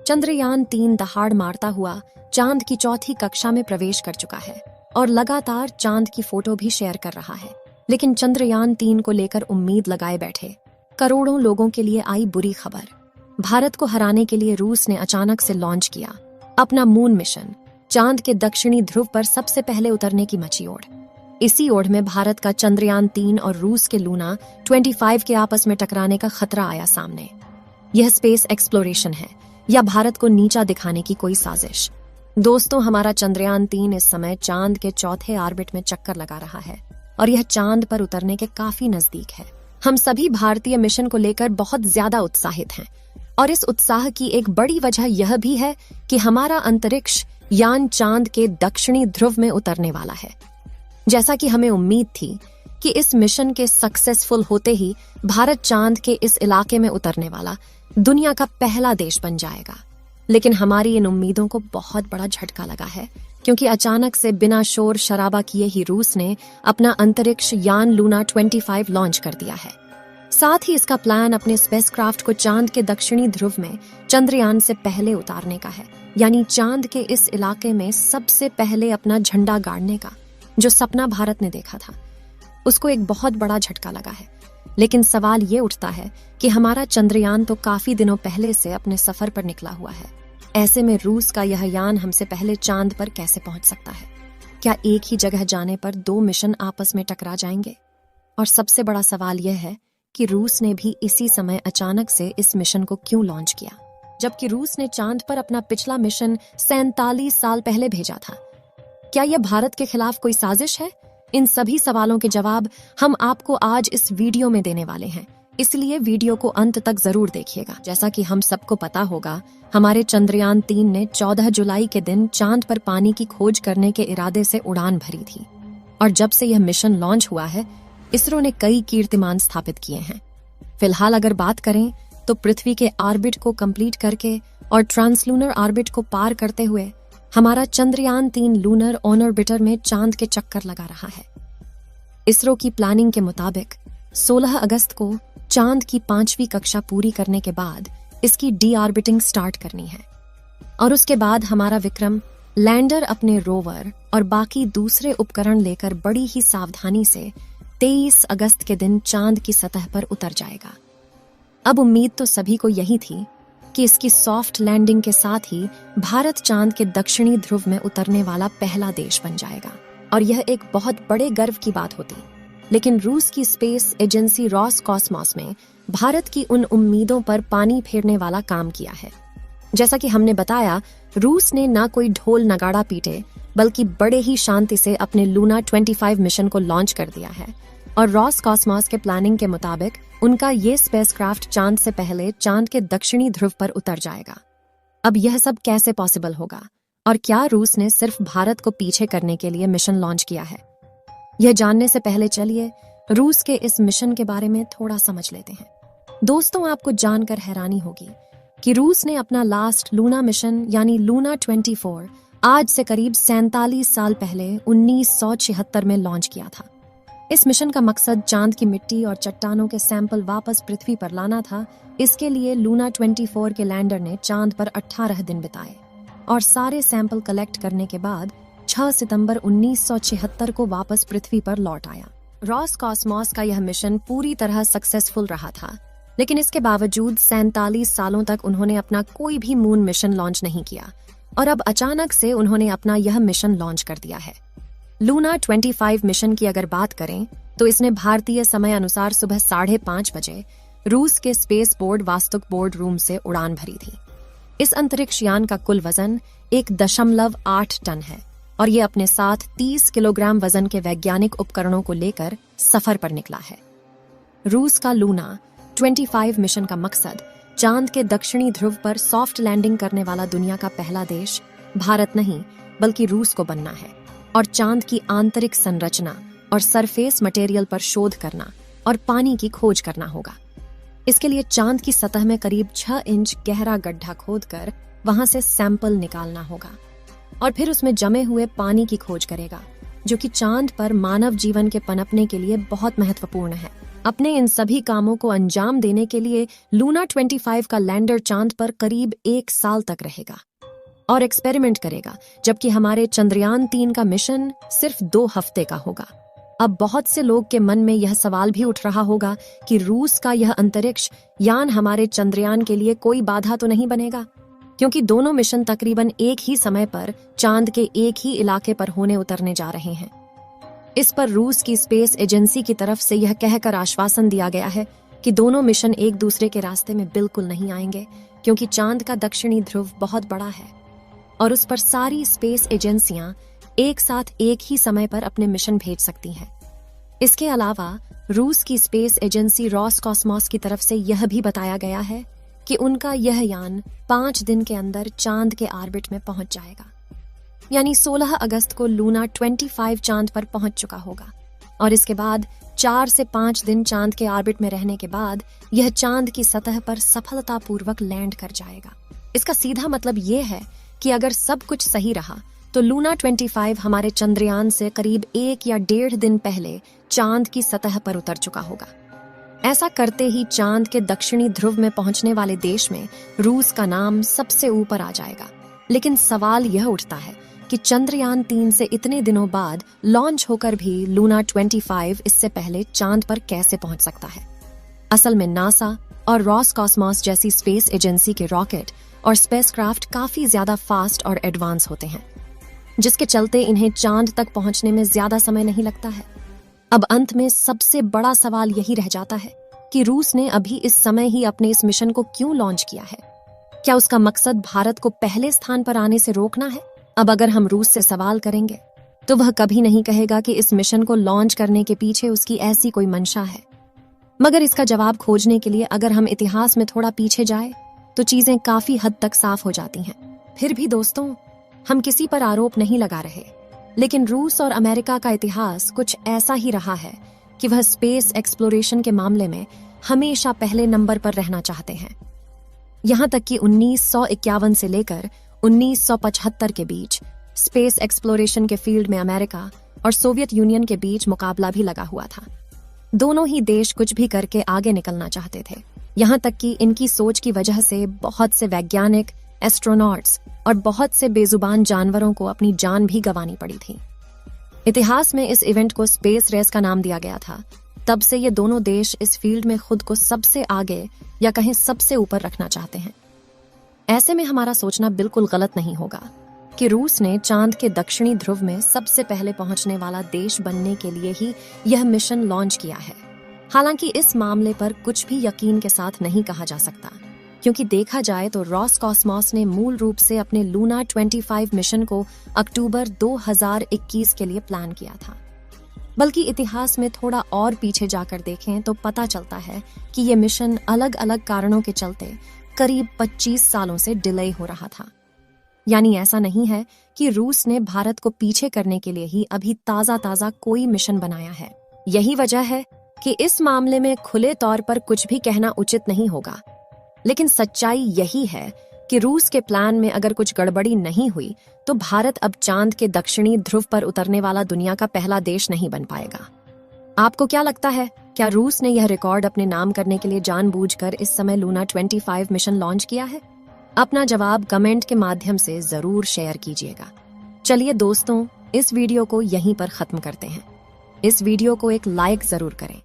चंद्रयान-3 दहाड़ मारता हुआ चांद की चौथी कक्षा में प्रवेश कर चुका है और लगातार चांद की फोटो भी शेयर कर रहा है। लेकिन चंद्रयान-3 को लेकर उम्मीद लगाए बैठे करोड़ों लोगों के लिए आई बुरी खबर। भारत को हराने के लिए रूस ने अचानक से लॉन्च किया अपना मून मिशन, चांद के दक्षिणी ध्रुव पर सबसे पहले उतरने की मची ओढ़। इसी ओढ़ में भारत का चंद्रयान-3 और रूस के लूना 25 के आपस में टकराने का खतरा आया सामने। यह स्पेस एक्सप्लोरेशन है या भारत को नीचा दिखाने की कोई साजिश? दोस्तों, हमारा चंद्रयान-3 इस समय चांद के चौथे ऑर्बिट में चक्कर लगा रहा है और यह चांद पर उतरने के काफी नजदीक है। हम सभी भारतीय मिशन को लेकर बहुत ज्यादा उत्साहित हैं और इस उत्साह की एक बड़ी वजह यह भी है कि हमारा अंतरिक्ष यान चांद के दक्षिणी ध्रुव में उतरने वाला है। जैसा कि हमें उम्मीद थी कि इस मिशन के सक्सेसफुल होते ही भारत चांद के इस इलाके में उतरने वाला दुनिया का पहला देश बन जाएगा, लेकिन हमारी इन उम्मीदों को बहुत बड़ा झटका लगा है, क्योंकि अचानक से बिना शोर शराबा किए ही रूस ने अपना अंतरिक्ष यान लूना 25 लॉन्च कर दिया है। साथ ही इसका प्लान अपने स्पेसक्राफ्ट को चांद के दक्षिणी ध्रुव में चंद्रयान से पहले उतारने का है, यानी चांद के इस इलाके में सबसे पहले अपना झंडा गाड़ने का। जो सपना भारत ने देखा था उसको एक बहुत बड़ा झटका लगा है। लेकिन सवाल ये उठता है कि हमारा चंद्रयान तो काफी दिनों पहले से अपने सफर पर निकला हुआ है। ऐसे में रूस का यह यान हमसे पहले चांद पर कैसे पहुंच सकता है? क्या एक ही जगह जाने पर दो मिशन आपस में टकरा जाएंगे? और सबसे बड़ा सवाल यह है कि रूस ने भी इसी समय अचानक से इस मिशन को क्यों लॉन्च किया, जबकि रूस ने चांद पर अपना पिछला मिशन 47 साल पहले भेजा था। क्या यह भारत के खिलाफ कोई साजिश है? इन सभी सवालों के जवाब हम आपको आज इस वीडियो में देने वाले हैं, इसलिए वीडियो को अंत तक जरूर देखिएगा। जैसा कि हम सबको पता होगा, हमारे चंद्रयान-3 ने 14 जुलाई के दिन चांद पर पानी की खोज करने के इरादे से उड़ान भरी थी और जब से यह मिशन लॉन्च हुआ है, इसरो ने कई कीर्तिमान स्थापित किए हैं। फिलहाल अगर बात करें तो पृथ्वी के ऑर्बिट को कंप्लीट करके और ट्रांसलूनर ऑर्बिट को पार करते हुए हमारा चंद्रयान-3 लूनर ऑर्बिटर में चांद के चक्कर लगा रहा है। इसरो की प्लानिंग के मुताबिक 16 अगस्त को चांद की 5वीं कक्षा पूरी करने के बाद इसकी डी ऑर्बिटिंग स्टार्ट करनी है और उसके बाद हमारा विक्रम लैंडर अपने रोवर और बाकी दूसरे उपकरण लेकर बड़ी ही सावधानी से 23 अगस्त के दिन चांद की सतह पर उतर जाएगा। अब उम्मीद तो सभी को यही थी कि इसकी सॉफ्ट लैंडिंग के साथ ही भारत चांद के दक्षिणी ध्रुव में उतरने वाला पहला देश बन जाएगा और यह एक बहुत बड़े गर्व की बात होती। लेकिन रूस की स्पेस एजेंसी रोसकॉस्मोस में भारत की उन उम्मीदों पर पानी फेरने वाला काम किया है। जैसा कि हमने बताया, रूस ने ना कोई ढोल नगाड़ा पीटे बल्कि बड़े ही शांति से अपने लूना 25 मिशन को लॉन्च कर दिया है और रोसकॉस्मोस के प्लानिंग के मुताबिक उनका ये स्पेसक्राफ्ट चांद से पहले चांद के दक्षिणी ध्रुव पर उतर जाएगा। अब यह सब कैसे पॉसिबल होगा और क्या रूस ने सिर्फ भारत को पीछे करने के लिए मिशन लॉन्च किया है? यह जानने से पहले चलिए रूस के इस मिशन के बारे में थोड़ा समझ लेते हैं। दोस्तों, आपको जानकर हैरानी होगी कि रूस ने अपना लास्ट लूना मिशन यानी लूना 24 आज से करीब 47 साल पहले 1976 में लॉन्च किया था। इस मिशन का मकसद चांद की मिट्टी और चट्टानों के सैंपल वापस पृथ्वी पर लाना था। इसके लिए लूना 24 के लैंडर ने चांद पर 18 दिन बिताए और सारे सैंपल कलेक्ट करने के बाद 6 सितंबर 1976 को वापस पृथ्वी पर लौट आया। रोसकॉस्मोस का यह मिशन पूरी तरह सक्सेसफुल रहा था, लेकिन इसके बावजूद 47 सालों तक उन्होंने अपना कोई भी मून मिशन लॉन्च नहीं किया और अब अचानक से उन्होंने अपना यह मिशन लॉन्च कर दिया है। लूना 25 मिशन की अगर बात करें तो इसने भारतीय समय अनुसार सुबह 5:30 बजे रूस के स्पेस बोर्ड वास्तुक बोर्ड रूम से उड़ान भरी थी। इस अंतरिक्ष यान का कुल वजन 1.8 टन है और ये अपने साथ 30 किलोग्राम वजन के वैज्ञानिक उपकरणों को लेकर सफर पर निकला है। रूस का लूना 25 मिशन का मकसद चांद के दक्षिणी ध्रुव पर सॉफ्ट लैंडिंग करने वाला दुनिया का पहला देश भारत नहीं बल्कि रूस को बनना है और चांद की आंतरिक संरचना और सरफेस मटेरियल पर शोध करना और पानी की खोज करना होगा। इसके लिए चांद की सतह में करीब 6 इंच गहरा गड्ढा खोदकर वहां से सैंपल निकालना होगा और फिर उसमें जमे हुए पानी की खोज करेगा, जो कि चांद पर मानव जीवन के पनपने के लिए बहुत महत्वपूर्ण है। अपने इन सभी कामों को अंजाम देने के लिए लूना 25 का लैंडर चांद पर करीब 1 साल तक रहेगा और एक्सपेरिमेंट करेगा, जबकि हमारे चंद्रयान 3 का मिशन सिर्फ 2 हफ्ते का होगा। अब बहुत से लोग के मन में यह सवाल भी उठ रहा होगा कि रूस का यह अंतरिक्ष यान हमारे चंद्रयान के लिए कोई बाधा तो नहीं बनेगा, क्योंकि दोनों मिशन तकरीबन एक ही समय पर चांद के एक ही इलाके पर होने उतरने जा रहे हैं। इस पर रूस की स्पेस एजेंसी की तरफ से यह कहकर आश्वासन दिया गया है कि दोनों मिशन एक दूसरे के रास्ते में बिल्कुल नहीं आएंगे, क्योंकि चांद का दक्षिणी ध्रुव बहुत बड़ा है और उस पर सारी स्पेस एजेंसियां एक साथ एक ही समय पर अपने मिशन भेज सकती हैं। इसके अलावा रूस की स्पेस एजेंसी रॉसकॉस्मोस की तरफ से यह भी बताया गया है कि उनका यह यान 5 दिन के अंदर चांद के ऑर्बिट में पहुंच जाएगा, यानी 16 अगस्त को लूना 25 चांद पर पहुंच चुका होगा और इसके बाद 4 से 5 दिन चांद के ऑर्बिट में रहने के बाद यह चांद की सतह पर सफलतापूर्वक लैंड कर जाएगा। इसका सीधा मतलब यह है कि अगर सब कुछ सही रहा तो लूना 25 हमारे चंद्रयान से करीब 1 या 1.5 दिन पहले चांद की सतह पर उतर चुका होगा। ऐसा करते ही चांद के दक्षिणी ध्रुव में पहुंचने वाले देश में रूस का नाम सबसे ऊपर आ जाएगा। लेकिन सवाल यह उठता है कि चंद्रयान 3 से इतने दिनों बाद लॉन्च होकर भी लूना 25 इससे पहले चांद पर कैसे पहुंच सकता है। असल में नासा और रॉसकॉस्मोस जैसी स्पेस एजेंसी के रॉकेट और स्पेसक्राफ्ट काफी ज्यादा फास्ट और एडवांस होते हैं, जिसके चलते इन्हें चांद तक पहुंचने में ज्यादा समय नहीं लगता है। अब अंत में सबसे बड़ा सवाल यही रह जाता है कि रूस ने अभी इस समय ही अपने इस मिशन को क्यों लॉन्च किया है। क्या उसका मकसद भारत को पहले स्थान पर आने से रोकना है? अब अगर हम रूस से सवाल करेंगे तो वह कभी नहीं कहेगा कि इस मिशन को लॉन्च करने के पीछे उसकी ऐसी कोई मंशा है। मगर इसका जवाब खोजने के लिए अगर हम इतिहास में थोड़ा पीछे जाए तो चीजें काफी हद तक साफ हो जाती हैं। फिर भी दोस्तों, हम किसी पर आरोप नहीं लगा रहे, लेकिन रूस और अमेरिका का इतिहास कुछ ऐसा ही रहा है कि वह स्पेस एक्सप्लोरेशन के मामले में हमेशा पहले नंबर पर रहना चाहते हैं। यहां तक कि 1951 से लेकर 1975 के बीच स्पेस एक्सप्लोरेशन के फील्ड में अमेरिका और सोवियत यूनियन के बीच मुकाबला भी लगा हुआ था। दोनों ही देश कुछ भी करके आगे निकलना चाहते थे, यहां तक कि इनकी सोच की वजह से बहुत से वैज्ञानिक, एस्ट्रोनॉट्स और बहुत से बेजुबान जानवरों को अपनी जान भी गंवानी पड़ी थी। इतिहास में इस इवेंट को स्पेस रेस का नाम दिया गया था। तब से ये दोनों देश इस फील्ड में खुद को सबसे आगे या कहीं सबसे ऊपर रखना चाहते हैं। ऐसे में हमारा सोचना बिल्कुल गलत नहीं होगा कि रूस ने चांद के दक्षिणी ध्रुव में सबसे पहले पहुंचने वाला देश बनने के लिए ही यह मिशन लॉन्च किया है। हालांकि इस मामले पर कुछ भी यकीन के साथ नहीं कहा जा सकता, क्योंकि देखा जाए तो रॉसकॉस्मोस ने मूल रूप से अपने लूना 25 मिशन को अक्टूबर 2021 के लिए प्लान किया था। बल्कि इतिहास में थोड़ा और पीछे जाकर देखें तो पता चलता है कि ये मिशन अलग अलग कारणों के चलते करीब 25 सालों से डिले हो रहा था। यानी ऐसा नहीं है कि रूस ने भारत को पीछे करने के लिए ही अभी ताजा कोई मिशन बनाया है। यही वजह है कि इस मामले में खुले तौर पर कुछ भी कहना उचित नहीं होगा। लेकिन सच्चाई यही है कि रूस के प्लान में अगर कुछ गड़बड़ी नहीं हुई तो भारत अब चांद के दक्षिणी ध्रुव पर उतरने वाला दुनिया का पहला देश नहीं बन पाएगा। आपको क्या लगता है, क्या रूस ने यह रिकॉर्ड अपने नाम करने के लिए जानबूझकर इस समय लूना 25 मिशन लॉन्च किया है? अपना जवाब कमेंट के माध्यम से जरूर शेयर कीजिएगा। चलिए दोस्तों, इस वीडियो को यहीं पर खत्म करते हैं। इस वीडियो को एक लाइक जरूर करें।